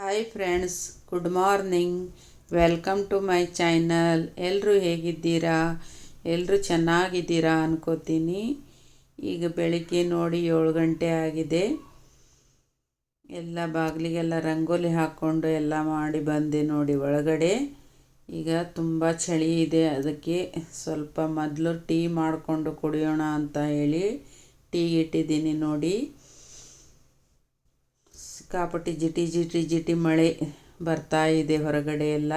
Hi friends, good morning. Welcome to my channel. ಎಲ್ಲರೂ ಹೇಗಿದ್ದೀರಾ? ಎಲ್ಲರೂ ಚೆನ್ನಾಗಿದ್ದೀರಾ ಅನ್ಕೋತೀನಿ. ಈಗ ಬೆಳಿಗ್ಗೆ ನೋಡಿ 7 ಗಂಟೆ ಆಗಿದೆ. ಎಲ್ಲ ಬಾಗಿಲಿಗೆಲ್ಲ ರಂಗೋಲಿ ಹಾಕ್ಕೊಂಡು ಎಲ್ಲ ಮಾಡಿ ಬಂದೆ ನೋಡಿ ಒಳಗಡೆ. ಈಗ ತುಂಬ ಚಳಿ ಇದೆ, ಅದಕ್ಕೆ ಸ್ವಲ್ಪ ಮೊದಲು ಟೀ ಮಾಡಿಕೊಂಡು ಕುಡಿಯೋಣ ಅಂತ ಹೇಳಿ ಟೀ ಇಟ್ಟಿದ್ದೀನಿ ನೋಡಿ. ಸಿಕ್ಕಾಪಟ್ಟಿ ಜಿಟಿ ಜಿಟಿ ಜಿಟಿ ಮಳೆ ಬರ್ತಾ ಇದೆ ಹೊರಗಡೆ ಎಲ್ಲ.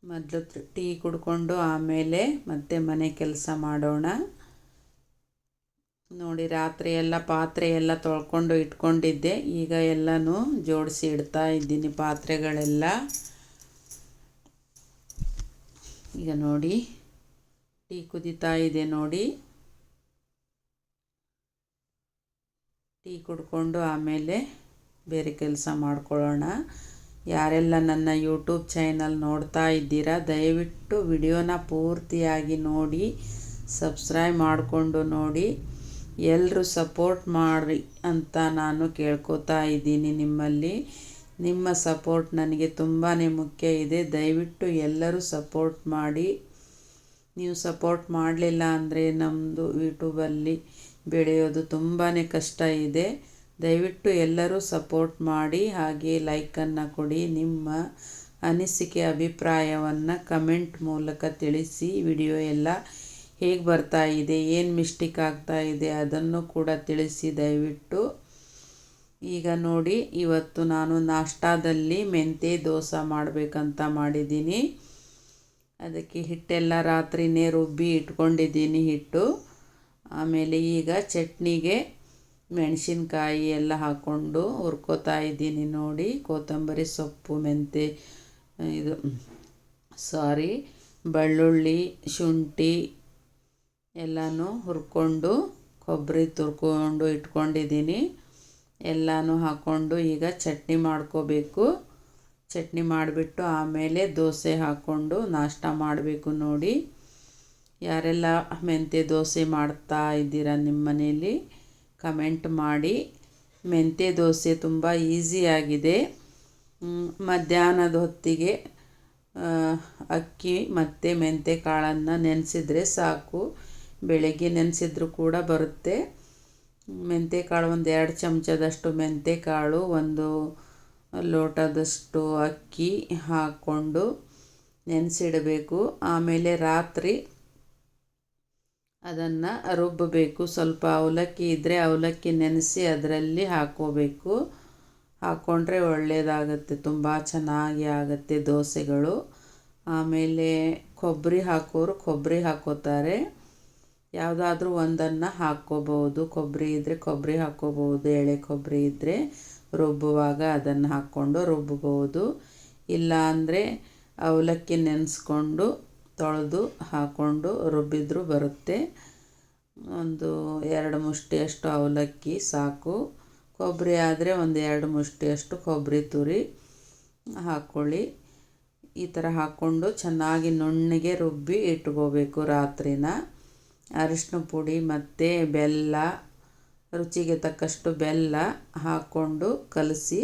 ಮೊದಲು ಟೀ ಕುಡ್ಕೊಂಡು ಆಮೇಲೆ ಮತ್ತೆ ಮನೆ ಕೆಲಸ ಮಾಡೋಣ ನೋಡಿ. ರಾತ್ರಿ ಎಲ್ಲ ಪಾತ್ರೆ ಎಲ್ಲ ತೊಳ್ಕೊಂಡು ಇಟ್ಕೊಂಡಿದ್ದೆ. ಈಗ ಎಲ್ಲನೂ ಜೋಡಿಸಿ ಇಡ್ತಾ ಇದ್ದೀನಿ ಪಾತ್ರೆಗಳೆಲ್ಲ. ಈಗ ನೋಡಿ ಟೀ ಕುದೀತಾ ಇದೆ ನೋಡಿ. ಟೀ ಕುಡ್ಕೊಂಡು ಆಮೇಲೆ ಬೇರೆ ಕೆಲಸ ಮಾಡ್ಕೊಳ್ಳೋಣ. ಯಾರೆಲ್ಲ ನನ್ನ ಯೂಟ್ಯೂಬ್ ಚಾನಲ್ ನೋಡ್ತಾ ಇದ್ದೀರಾ, ದಯವಿಟ್ಟು ವಿಡಿಯೋನ ಪೂರ್ತಿಯಾಗಿ ನೋಡಿ, ಸಬ್ಸ್ಕ್ರೈಬ್ ಮಾಡಿಕೊಂಡು ನೋಡಿ. ಎಲ್ಲರೂ ಸಪೋರ್ಟ್ ಮಾಡಿ ಅಂತ ನಾನು ಕೇಳ್ಕೊತಾ ಇದ್ದೀನಿ ನಿಮ್ಮಲ್ಲಿ. ನಿಮ್ಮ ಸಪೋರ್ಟ್ ನನಗೆ ತುಂಬಾ ಮುಖ್ಯ ಇದೆ. ದಯವಿಟ್ಟು ಎಲ್ಲರೂ ಸಪೋರ್ಟ್ ಮಾಡಿ. ನೀವು ಸಪೋರ್ಟ್ ಮಾಡಲಿಲ್ಲ ಅಂದರೆ ನಮ್ಮದು ಯೂಟ್ಯೂಬಲ್ಲಿ ಬೆಳೆಯೋದು ತುಂಬಾ ಕಷ್ಟ ಇದೆ. ದಯವಿಟ್ಟು ಎಲ್ಲರೂ ಸಪೋರ್ಟ್ ಮಾಡಿ, ಹಾಗೆ ಲೈಕನ್ನು ಕೊಡಿ. ನಿಮ್ಮ ಅನಿಸಿಕೆ ಅಭಿಪ್ರಾಯವನ್ನು ಕಮೆಂಟ್ ಮೂಲಕ ತಿಳಿಸಿ. ವಿಡಿಯೋ ಎಲ್ಲ ಹೇಗೆ ಬರ್ತಾ ಇದೆ, ಏನು ಮಿಸ್ಟೇಕ್ ಆಗ್ತಾ ಇದೆ ಅದನ್ನು ಕೂಡ ತಿಳಿಸಿ ದಯವಿಟ್ಟು. ಈಗ ನೋಡಿ, ಇವತ್ತು ನಾನು ನಾಷ್ಟಾದಲ್ಲಿ ಮೆಂತ್ಯ ದೋಸೆ ಮಾಡಬೇಕಂತ ಮಾಡಿದ್ದೀನಿ. ಅದಕ್ಕೆ ಹಿಟ್ಟೆಲ್ಲ ರಾತ್ರಿನೇ ರುಬ್ಬಿ ಇಟ್ಕೊಂಡಿದ್ದೀನಿ ಹಿಟ್ಟು. ಆಮೇಲೆ ಈಗ ಚಟ್ನಿಗೆ ಮೆಣಸಿನ್ಕಾಯಿ ಎಲ್ಲ ಹಾಕ್ಕೊಂಡು ಹುರ್ಕೋತಾ ಇದ್ದೀನಿ ನೋಡಿ. ಕೊತ್ತಂಬರಿ ಸೊಪ್ಪು, ಬೆಳ್ಳುಳ್ಳಿ, ಶುಂಠಿ ಎಲ್ಲನೂ ಹುರ್ಕೊಂಡು, ಕೊಬ್ಬರಿ ತುರ್ಕೊಂಡು ಇಟ್ಕೊಂಡಿದ್ದೀನಿ. ಎಲ್ಲನೂ ಹಾಕ್ಕೊಂಡು ಈಗ ಚಟ್ನಿ ಮಾಡ್ಕೋಬೇಕು. ಚಟ್ನಿ ಮಾಡಿಬಿಟ್ಟು ಆಮೇಲೆ ದೋಸೆ ಹಾಕ್ಕೊಂಡು ನಾಷ್ಟ ಮಾಡಬೇಕು ನೋಡಿ. ಯಾರೆಲ್ಲ ಮೆಂತ್ಯ ದೋಸೆ ಮಾಡ್ತಾ ಇದ್ದೀರಾ ನಿಮ್ಮ ಮನೆಯಲ್ಲಿ ಕಮೆಂಟ್ ಮಾಡಿ. ಮೆಂತ್ಯ ದೋಸೆ ತುಂಬ ಈಸಿಯಾಗಿದೆ. ಮಧ್ಯಾಹ್ನದ ಹೊತ್ತಿಗೆ ಅಕ್ಕಿ ಮತ್ತು ಮೆಂತ್ಯ ಕಾಳನ್ನು ನೆನೆಸಿದ್ರೆ ಸಾಕು. ಬೆಳಗ್ಗೆ ನೆನೆಸಿದ್ರು ಕೂಡ ಬರುತ್ತೆ. ಮೆಂತ್ಯ ಕಾಳು ಒಂದು 2 ಚಮಚದಷ್ಟು ಮೆಂತ್ಯ ಕಾಳು, 1 ಲೋಟದಷ್ಟು ಅಕ್ಕಿ ಹಾಕ್ಕೊಂಡು ನೆನೆಸಿಡಬೇಕು. ಆಮೇಲೆ ರಾತ್ರಿ ಅದನ್ನು ರುಬ್ಬಬೇಕು. ಸ್ವಲ್ಪ ಅವಲಕ್ಕಿ ಇದ್ದರೆ ಅವಲಕ್ಕಿ ನೆನೆಸಿ ಅದರಲ್ಲಿ ಹಾಕ್ಕೋಬೇಕು. ಹಾಕ್ಕೊಂಡ್ರೆ ಒಳ್ಳೆಯದಾಗುತ್ತೆ, ತುಂಬ ಚೆನ್ನಾಗಿ ಆಗುತ್ತೆ ದೋಸೆಗಳು. ಆಮೇಲೆ ಕೊಬ್ಬರಿ ಹಾಕೋರು ಕೊಬ್ಬರಿ ಹಾಕ್ಕೋತಾರೆ. ಯಾವುದಾದ್ರೂ ಒಂದನ್ನು ಹಾಕ್ಕೋಬೋದು. ಕೊಬ್ಬರಿ ಇದ್ದರೆ ಕೊಬ್ಬರಿ ಹಾಕ್ಕೋಬೋದು, ಎಳೆ ಕೊಬ್ಬರಿ ಇದ್ದರೆ ರುಬ್ಬುವಾಗ ಅದನ್ನು ಹಾಕ್ಕೊಂಡು ರುಬ್ಬಬಹುದು. ಇಲ್ಲ ಅಂದರೆ ಅವಲಕ್ಕಿ ನೆನೆಸ್ಕೊಂಡು ತೊಳೆದು ಹಾಕ್ಕೊಂಡು ರುಬ್ಬಿದ್ರೂ ಬರುತ್ತೆ. ಒಂದು 2 ಮುಷ್ಟಿಯಷ್ಟು ಅವಲಕ್ಕಿ ಸಾಕು. ಕೊಬ್ಬರಿ ಆದರೆ ಒಂದು 2 ಮುಷ್ಟಿಯಷ್ಟು ಕೊಬ್ಬರಿ ತುರಿ ಹಾಕ್ಕೊಳ್ಳಿ. ಈ ಥರ ಹಾಕ್ಕೊಂಡು ಚೆನ್ನಾಗಿ ನುಣ್ಣಗೆ ರುಬ್ಬಿ ಇಟ್ಕೋಬೇಕು ರಾತ್ರಿನ. ಅರಿಶಿನ ಪುಡಿ ಮತ್ತು ಬೆಲ್ಲ, ರುಚಿಗೆ ತಕ್ಕಷ್ಟು ಬೆಲ್ಲ ಹಾಕ್ಕೊಂಡು ಕಲಸಿ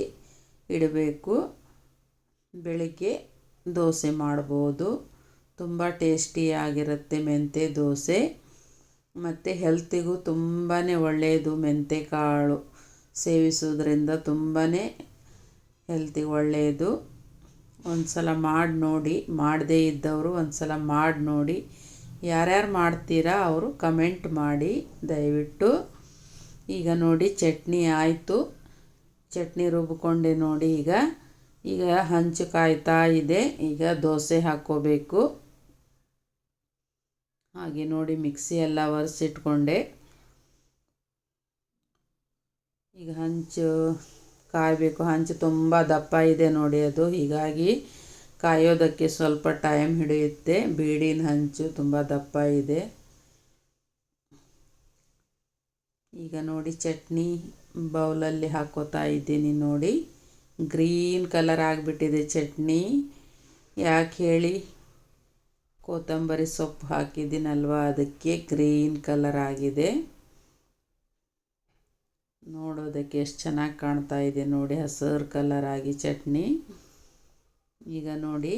ಇಡಬೇಕು. ಬೆಳಿಗ್ಗೆ ದೋಸೆ ಮಾಡ್ಬೋದು. ತುಂಬ ಟೇಸ್ಟಿಯಾಗಿರುತ್ತೆ ಮೆಂತ್ಯ ದೋಸೆ. ಮತ್ತು ಹೆಲ್ತಿಗೂ ತುಂಬಾ ಒಳ್ಳೆಯದು. ಮೆಂತ್ಯ ಕಾಳು ಸೇವಿಸೋದ್ರಿಂದ ತುಂಬಾ ಹೆಲ್ತಿಗೆ ಒಳ್ಳೆಯದು. ಒಂದು ಸಲ ಮಾಡಿ ನೋಡಿ. ಮಾಡದೇ ಇದ್ದವರು ಒಂದು ಸಲ ಮಾಡಿ ನೋಡಿ. ಯಾರ್ಯಾರು ಮಾಡ್ತೀರಾ ಅವರು ಕಮೆಂಟ್ ಮಾಡಿ ದಯವಿಟ್ಟು. ಈಗ ನೋಡಿ ಚಟ್ನಿ ಆಯಿತು. ಚಟ್ನಿ ರುಬ್ಕೊಂಡೆ ನೋಡಿ. ಈಗ ಹಂಚು ಕಾಯ್ತಾ ಇದೆ. ಈಗ ದೋಸೆ ಹಾಕ್ಕೋಬೇಕು. ಹಾಗೆ ನೋಡಿ ಮಿಕ್ಸಿ ಎಲ್ಲ ಒರೆಸಿಟ್ಕೊಂಡೆ. ಈಗ ಹಂಚು ಕಾಯಬೇಕು. ಹಂಚು ತುಂಬ ದಪ್ಪ ಇದೆ ನೋಡಿ ಅದು, ಹೀಗಾಗಿ ಕಾಯೋದಕ್ಕೆ ಸ್ವಲ್ಪ ಟೈಮ್ ಹಿಡಿಯುತ್ತೆ. ಬೀಡಿನ ಹಂಚು ತುಂಬ ದಪ್ಪ ಇದೆ. ಈಗ ನೋಡಿ ಚಟ್ನಿ ಬೌಲಲ್ಲಿ ಹಾಕ್ಕೋತಾ ಇದ್ದೀನಿ ನೋಡಿ. ಗ್ರೀನ್ ಕಲರ್ ಆಗಿಬಿಟ್ಟಿದೆ ಚಟ್ನಿ. ಯಾಕೆ ಹೇಳಿ? ಕೊತ್ತಂಬರಿ ಸೊಪ್ಪು ಹಾಕಿದ್ದೀನಲ್ವ, ಅದಕ್ಕೆ ಗ್ರೀನ್ ಕಲರ್ ಆಗಿದೆ. ನೋಡೋದಕ್ಕೆ ಎಷ್ಟು ಚೆನ್ನಾಗಿ ಕಾಣ್ತಾ ಇದೆ ನೋಡಿ, ಹಸಿರು ಕಲರ್ ಆಗಿ ಚಟ್ನಿ. ಈಗ ನೋಡಿ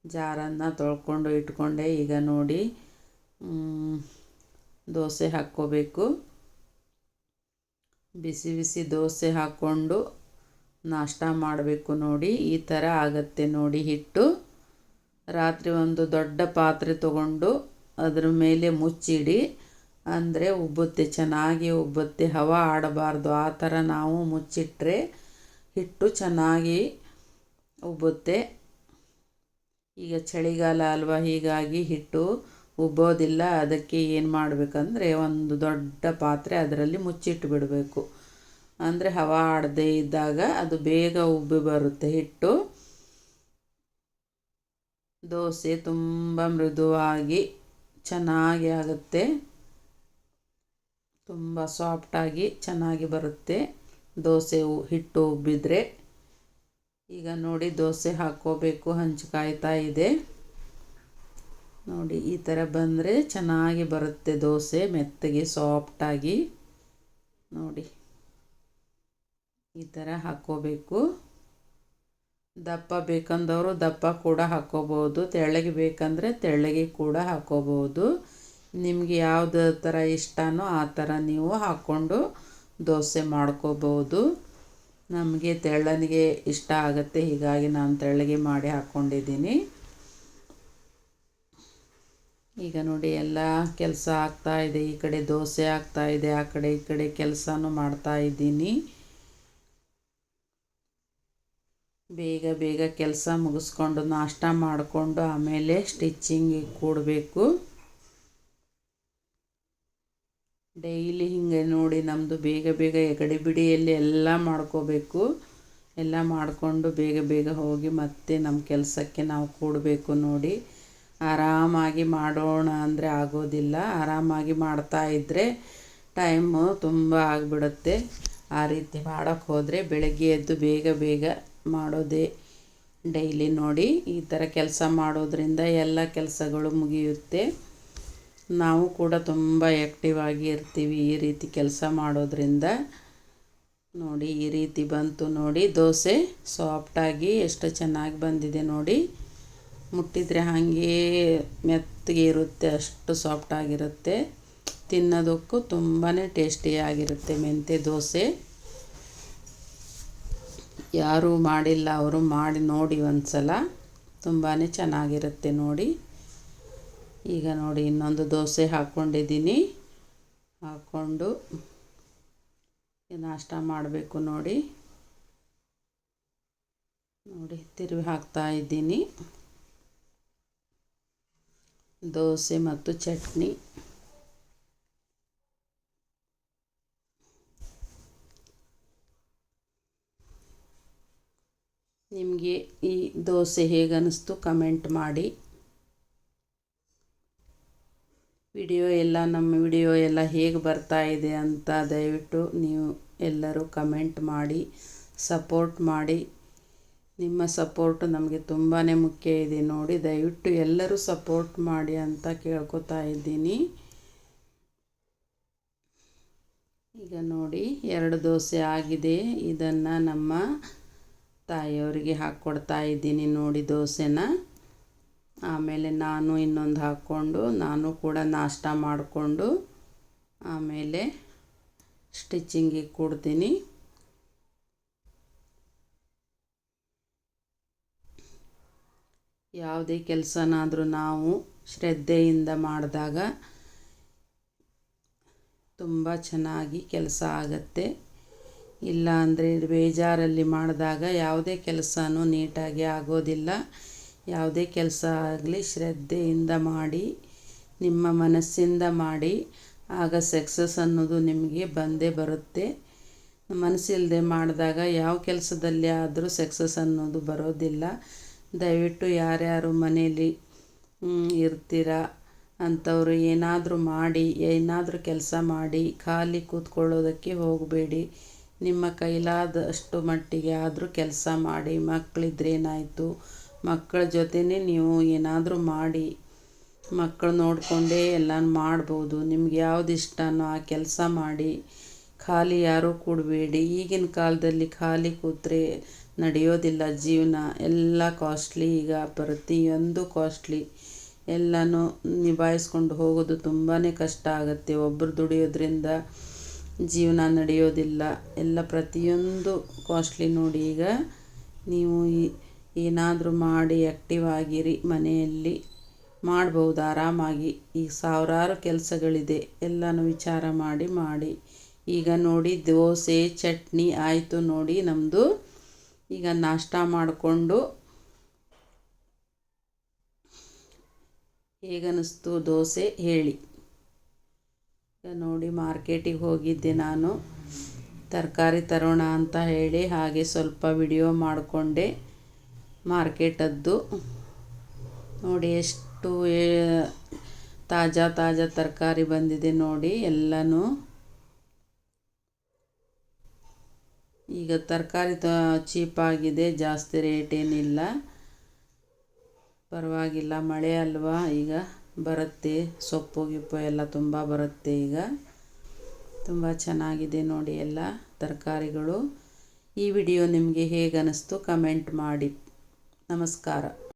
ಜಾರನ್ನು ತೊಳ್ಕೊಂಡು ಇಟ್ಕೊಂಡೆ. ಈಗ ನೋಡಿ ದೋಸೆ ಹಾಕ್ಕೋಬೇಕು. ಬಿಸಿ ಬಿಸಿ ದೋಸೆ ಹಾಕ್ಕೊಂಡು ನಾಷ್ಟ ಮಾಡಬೇಕು ನೋಡಿ. ಈ ಥರ ಆಗುತ್ತೆ ನೋಡಿ ಹಿಟ್ಟು. ರಾತ್ರಿ ಒಂದು ದೊಡ್ಡ ಪಾತ್ರೆ ತಗೊಂಡು ಅದ್ರ ಮೇಲೆ ಮುಚ್ಚಿಡಿ, ಅಂದರೆ ಉಬ್ಬುತ್ತೆ, ಚೆನ್ನಾಗಿ ಉಬ್ಬುತ್ತೆ. ಹವಾ ಆಡಬಾರ್ದು, ಆ ಥರ ನಾವು ಮುಚ್ಚಿಟ್ರೆ ಹಿಟ್ಟು ಚೆನ್ನಾಗಿ ಉಬ್ಬುತ್ತೆ. ಈಗ ಚಳಿಗಾಲ ಅಲ್ವಾ, ಹೀಗಾಗಿ ಹಿಟ್ಟು ಉಬ್ಬೋದಿಲ್ಲ. ಅದಕ್ಕೆ ಏನು ಮಾಡಬೇಕಂದ್ರೆ ಒಂದು ದೊಡ್ಡ ಪಾತ್ರೆ ಅದರಲ್ಲಿ ಮುಚ್ಚಿಟ್ಟು ಬಿಡಬೇಕು. ಅಂದರೆ ಹವಾ ಆಡದೇ ಇದ್ದಾಗ ಅದು ಬೇಗ ಉಬ್ಬಿ ಬರುತ್ತೆ ಹಿಟ್ಟು. ದೋಸೆ ತುಂಬ ಮೃದುವಾಗಿ ಚೆನ್ನಾಗಿ ಆಗುತ್ತೆ, ತುಂಬ ಸಾಫ್ಟಾಗಿ ಚೆನ್ನಾಗಿ ಬರುತ್ತೆ ದೋಸೆ ಹಿಟ್ಟು ಉಬ್ಬಿದ್ರೆ. ಈಗ ನೋಡಿ ದೋಸೆ ಹಾಕ್ಕೋಬೇಕು. ಹಂಚು ಕಾಯ್ತಾ ಇದೆ ನೋಡಿ. ಈ ಥರ ಬಂದರೆ ಚೆನ್ನಾಗಿ ಬರುತ್ತೆ ದೋಸೆ, ಮೆತ್ತಗೆ ಸಾಫ್ಟಾಗಿ ನೋಡಿ. ಈ ಥರ ಹಾಕ್ಕೋಬೇಕು. ದಪ್ಪ ಬೇಕಂದವರು ದಪ್ಪ ಕೂಡ ಹಾಕ್ಕೋಬೋದು, ತೆಳ್ಳಗೆ ಬೇಕಂದರೆ ತೆಳ್ಳಗೆ ಕೂಡ ಹಾಕ್ಕೋಬೋದು. ನಿಮಗೆ ಯಾವ್ದು ಥರ ಇಷ್ಟನೋ ಆ ಥರ ನೀವು ಹಾಕ್ಕೊಂಡು ದೋಸೆ ಮಾಡ್ಕೋಬೋದು. ನಮಗೆ ತೆಳ್ಳನಿಗೆ ಇಷ್ಟ ಆಗುತ್ತೆ, ಹೀಗಾಗಿ ನಾನು ತೆಳ್ಳಗೆ ಮಾಡಿ ಹಾಕ್ಕೊಂಡಿದ್ದೀನಿ. ಈಗ ನೋಡಿ ಎಲ್ಲ ಕೆಲಸ ಆಗ್ತಾಯಿದೆ. ಈ ಕಡೆ ದೋಸೆ ಆಗ್ತಾಯಿದೆ, ಆ ಕಡೆ ಈ ಕಡೆ ಕೆಲಸನೂ ಮಾಡ್ತಾಯಿದ್ದೀನಿ. ಬೇಗ ಬೇಗ ಕೆಲಸ ಮುಗಿಸ್ಕೊಂಡು ನಾಷ್ಟ ಮಾಡಿಕೊಂಡು ಆಮೇಲೆ ಸ್ಟಿಚ್ಚಿಂಗಿಗೆ ಕೂಡಬೇಕು. ಡೈಲಿ ಹಿಂಗೆ ನೋಡಿ ನಮ್ಮದು ಬೇಗ ಬೇಗ ಗಡಿಬಿಡಿಯಲ್ಲಿ ಎಲ್ಲ ಮಾಡ್ಕೋಬೇಕು. ಎಲ್ಲ ಮಾಡಿಕೊಂಡು ಬೇಗ ಬೇಗ ಹೋಗಿ ಮತ್ತೆ ನಮ್ಮ ಕೆಲಸಕ್ಕೆ ನಾವು ಕೂಡಬೇಕು ನೋಡಿ. ಆರಾಮಾಗಿ ಮಾಡೋಣ ಅಂದರೆ ಆಗೋದಿಲ್ಲ. ಆರಾಮಾಗಿ ಮಾಡ್ತಾಯಿದ್ರೆ ಟೈಮು ತುಂಬ ಆಗಿಬಿಡುತ್ತೆ. ಆ ರೀತಿ ಮಾಡೋಕ್ಕೆ ಹೋದರೆ ಬೆಳಗ್ಗೆ ಎದ್ದು ಬೇಗ ಬೇಗ ಮಾಡೋದೇ ಡೈಲಿ ನೋಡಿ. ಈ ಥರ ಕೆಲಸ ಮಾಡೋದ್ರಿಂದ ಎಲ್ಲ ಕೆಲಸಗಳು ಮುಗಿಯುತ್ತೆ. ನಾವು ಕೂಡ ತುಂಬ ಆ್ಯಕ್ಟಿವ್ ಆಗಿ ಇರ್ತೀವಿ ಈ ರೀತಿ ಕೆಲಸ ಮಾಡೋದ್ರಿಂದ. ನೋಡಿ ಈ ರೀತಿ ಬಂತು ನೋಡಿ ದೋಸೆ, ಸಾಫ್ಟಾಗಿ ಎಷ್ಟು ಚೆನ್ನಾಗಿ ಬಂದಿದೆ ನೋಡಿ. ಮುಟ್ಟಿದರೆ ಹಾಗೇ ಮೆತ್ತಗೆ ಇರುತ್ತೆ, ಅಷ್ಟು ಸಾಫ್ಟಾಗಿರುತ್ತೆ. ತಿನ್ನೋದಕ್ಕೂ ತುಂಬಾ ಟೇಸ್ಟಿಯಾಗಿರುತ್ತೆ ಮೆಂತ್ಯ ದೋಸೆ. ಯಾರೂ ಮಾಡಿಲ್ಲ ಅವರು ಮಾಡಿ ನೋಡಿ ಒಂದು ಸಲ, ತುಂಬಾ ಚೆನ್ನಾಗಿರುತ್ತೆ ನೋಡಿ. ಈಗ ನೋಡಿ ಇನ್ನೊಂದು ದೋಸೆ ಹಾಕ್ಕೊಂಡಿದ್ದೀನಿ. ಹಾಕ್ಕೊಂಡು ನಾಷ್ಟ ಮಾಡಬೇಕು ನೋಡಿ. ನೋಡಿ ತಿರುವಿ ಹಾಕ್ತಾಯಿದ್ದೀನಿ. ದೋಸೆ ಮತ್ತು ಚಟ್ನಿ. ನಿಮಗೆ ಈ ದೋಸೆ ಹೇಗೆ ಅನ್ನಿಸ್ತು ಕಮೆಂಟ್ ಮಾಡಿ. ನಮ್ಮ ವಿಡಿಯೋ ಎಲ್ಲ ಹೇಗೆ ಬರ್ತಾ ಇದೆ ಅಂತ ದಯವಿಟ್ಟು ನೀವು ಎಲ್ಲರೂ ಕಮೆಂಟ್ ಮಾಡಿ ಸಪೋರ್ಟ್ ಮಾಡಿ. ನಿಮ್ಮ ಸಪೋರ್ಟ್ ನಮಗೆ ತುಂಬಾ ಮುಖ್ಯ ಇದೆ ನೋಡಿ. ದಯವಿಟ್ಟು ಎಲ್ಲರೂ ಸಪೋರ್ಟ್ ಮಾಡಿ ಅಂತ ಕೇಳ್ಕೊತಾ ಇದ್ದೀನಿ. ಈಗ ನೋಡಿ 2 ದೋಸೆ ಆಗಿದೆ. ಇದನ್ನು ನಮ್ಮ ತಾಯಿಯವರಿಗೆ ಹಾಕ್ಕೊಡ್ತಾ ಇದ್ದೀನಿ ನೋಡಿ ದೋಸೆನ. ಆಮೇಲೆ ನಾನು ಇನ್ನೊಂದು ಹಾಕ್ಕೊಂಡು ನಾನು ಕೂಡ ನಾಷ್ಟ ಮಾಡಿಕೊಂಡು ಆಮೇಲೆ ಸ್ಟಿಚ್ಚಿಂಗಿಗೆ ಕೊಡ್ತೀನಿ. ಯಾವುದೇ ಕೆಲಸನಾದರೂ ನಾವು ಶ್ರದ್ಧೆಯಿಂದ ಮಾಡಿದಾಗ ತುಂಬ ಚೆನ್ನಾಗಿ ಕೆಲಸ ಆಗುತ್ತೆ. ಇಲ್ಲ ಅಂದರೆ ಬೇಜಾರಲ್ಲಿ ಮಾಡಿದಾಗ ಯಾವುದೇ ಕೆಲಸನೂ ನೀಟಾಗಿ ಆಗೋದಿಲ್ಲ. ಯಾವುದೇ ಕೆಲಸ ಆಗಲಿ ಶ್ರದ್ಧೆಯಿಂದ ಮಾಡಿ, ನಿಮ್ಮ ಮನಸ್ಸಿಂದ ಮಾಡಿ, ಆಗ ಸಕ್ಸಸ್ ಅನ್ನೋದು ನಿಮಗೆ ಬಂದೇ ಬರುತ್ತೆ. ಮನಸ್ಸಿಲ್ಲದೆ ಮಾಡಿದಾಗ ಯಾವ ಕೆಲಸದಲ್ಲಿ ಆದರೂ ಸಕ್ಸಸ್ ಅನ್ನೋದು ಬರೋದಿಲ್ಲ. ದಯವಿಟ್ಟು ಯಾರ್ಯಾರು ಮನೇಲಿ ಇರ್ತೀರ ಅಂಥವ್ರು ಏನಾದರೂ ಮಾಡಿ, ಏನಾದರೂ ಕೆಲಸ ಮಾಡಿ ಖಾಲಿ ಕೂತ್ಕೊಳ್ಳೋದಕ್ಕೆ ಹೋಗಬೇಡಿ. ನಿಮ್ಮ ಕೈಲಾದಷ್ಟು ಮಟ್ಟಿಗೆ ಆದರೂ ಕೆಲಸ ಮಾಡಿ. ಮಕ್ಕಳಿದ್ರೇನಾಯಿತು, ಮಕ್ಕಳ ಜೊತೆನೇ ನೀವು ಏನಾದರೂ ಮಾಡಿ, ಮಕ್ಕಳು ನೋಡಿಕೊಂಡೇ ಎಲ್ಲ ಮಾಡ್ಬೋದು. ನಿಮ್ಗೆ ಯಾವ್ದು ಇಷ್ಟನೋ ಆ ಕೆಲಸ ಮಾಡಿ. ಖಾಲಿ ಯಾರೂ ಕೂಡಬೇಡಿ. ಈಗಿನ ಕಾಲದಲ್ಲಿ ಖಾಲಿ ಕೂತ್ರೆ ನಡೆಯೋದಿಲ್ಲ ಜೀವನ. ಎಲ್ಲ ಕಾಸ್ಟ್ಲಿ, ಈಗ ಪ್ರತಿಯೊಂದು ಕಾಸ್ಟ್ಲಿ. ಎಲ್ಲನೂ ನಿಭಾಯಿಸ್ಕೊಂಡು ಹೋಗೋದು ತುಂಬಾ ಕಷ್ಟ ಆಗುತ್ತೆ. ಒಬ್ಬರು ದುಡಿಯೋದ್ರಿಂದ ಜೀವನ ನಡೆಯೋದಿಲ್ಲ. ಎಲ್ಲ ಪ್ರತಿಯೊಂದು ಕಾಸ್ಟ್ಲಿ ನೋಡಿ. ಈಗ ನೀವು ಏನಾದರೂ ಮಾಡಿ ಆ್ಯಕ್ಟಿವ್ ಆಗಿರಿ. ಮನೆಯಲ್ಲಿ ಮಾಡ್ಬೋದು ಆರಾಮಾಗಿ. ಈಗ ಸಾವಿರಾರು ಕೆಲಸಗಳಿದೆ, ಎಲ್ಲನೂ ವಿಚಾರ ಮಾಡಿ. ಈಗ ನೋಡಿ ದೋಸೆ ಚಟ್ನಿ ಆಯಿತು ನೋಡಿ ನಮ್ಮದು. ಈಗ ನಾಷ್ಟ ಮಾಡಿಕೊಂಡು ಹೇಗನ್ನಿಸ್ತು ದೋಸೆ ಹೇಳಿ. ಈಗ ನೋಡಿ ಮಾರ್ಕೆಟಿಗೆ ಹೋಗಿದ್ದೆ ನಾನು, ತರಕಾರಿ ತರೋಣ ಅಂತ ಹೇಳಿ. ಹಾಗೆ ಸ್ವಲ್ಪ ವಿಡಿಯೋ ಮಾಡಿಕೊಂಡೆ ಮಾರ್ಕೆಟದ್ದು. ನೋಡಿ ಎಷ್ಟು ತಾಜಾ ತರಕಾರಿ ಬಂದಿದೆ ನೋಡಿ ಎಲ್ಲನೂ. ಈಗ ತರಕಾರಿ ಚೀಪಾಗಿದೆ, ಜಾಸ್ತಿ ರೇಟ್ ಏನಿಲ್ಲ, ಪರವಾಗಿಲ್ಲ. ಮಳೆ ಅಲ್ವಾ, ಈಗ ಬರುತ್ತೆ. ಸೊಪ್ಪು ಗಿಪ್ಪು ಎಲ್ಲ ತುಂಬ ಬರುತ್ತೆ. ಈಗ ತುಂಬ ಚೆನ್ನಾಗಿದೆ ನೋಡಿ ಎಲ್ಲ ತರಕಾರಿಗಳು. ಈ ವಿಡಿಯೋ ನಿಮಗೆ ಹೇಗೆ ಅನ್ನಿಸ್ತು ಕಮೆಂಟ್ ಮಾಡಿ. ನಮಸ್ಕಾರ.